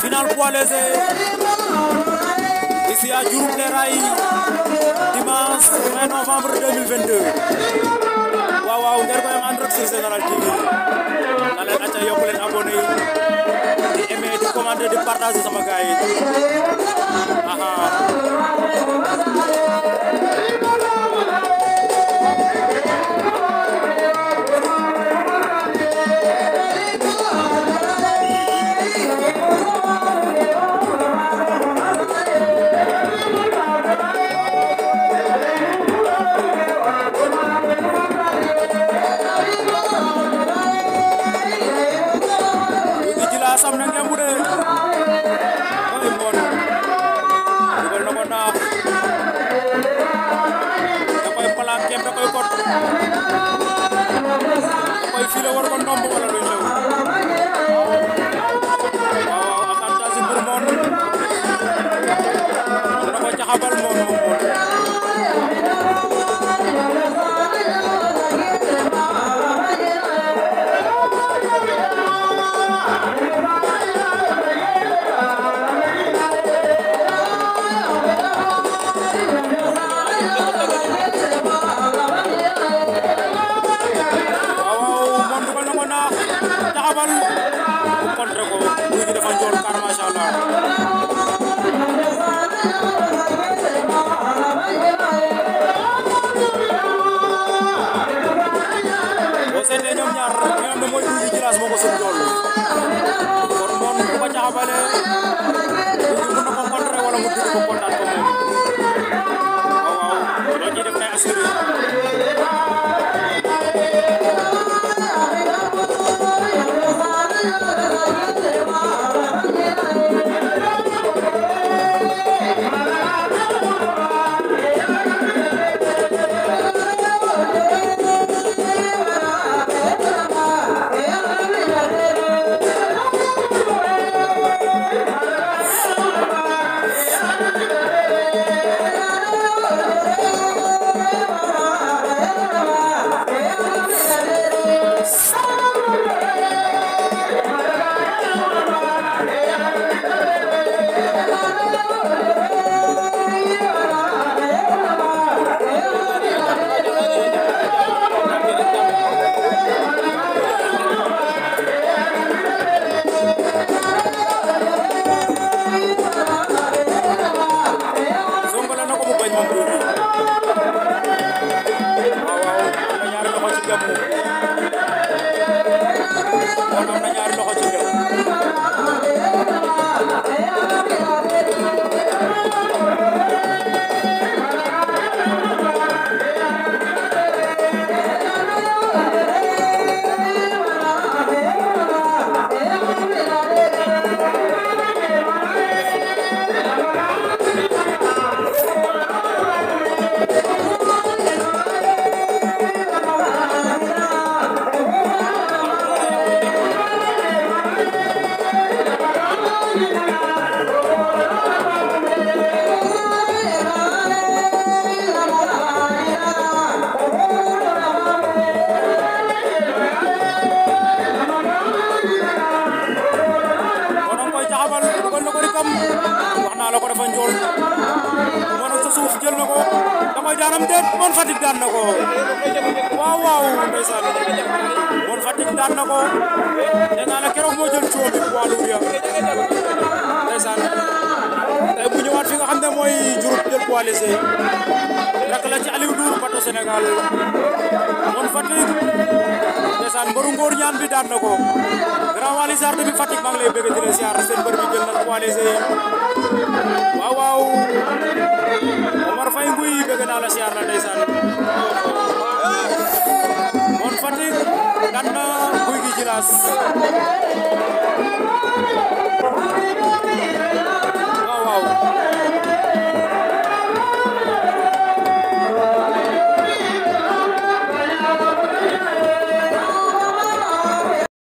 Final poids léger ici à Diouroup Leray dimanche 20 novembre 2022 waaw ngeen koy am en direct sur Général TV na leen acca yokk leen abonné di aimer di commenter di partager sama gars yi sam na ngeen bude ay mon dugal na ko naax da koy palaat kem da koy kot da koy file war ko ndomb wala lu ñëw waaw avantage pour mon da ko jaxabal mon kontre ko Gouy Gui dafa njool kar masha Allah boo seetee ñoom ñaar nga xam ne mooy Gouy Gui Djilass moo ko sut njool kon moom bu ko jaxabale Gouy Gui mën na ko kontre wala mu dugg ko kontaan ko moom waaw loo ciy def nay assuré la ko dafa njool moom sa suuf jël na ko da koy daanam déet Mon Fatick daan na ko waaw waaw ndeysaan Mon Fatick daan na ko nee naa la keroog moo jël coow bi wàllu ya ndeysaan tey bu ñëwaat fi nga xam ne mooy Diouroup jël poids léger rak la ci Aliou Ndour bato Sénégal Mon Fatick ndeysaan mbaru ngóor ñaan bi daan na ko Grand Waly Sarr bi Fatick maa ngi lay bëgg di la siyaar seen mbër bi jël na poids léger waaw waaw Omar Faye Nguy bëgg naa la siyaar la ndeysaan Mon Fatick daan na Gouy Gui Djilass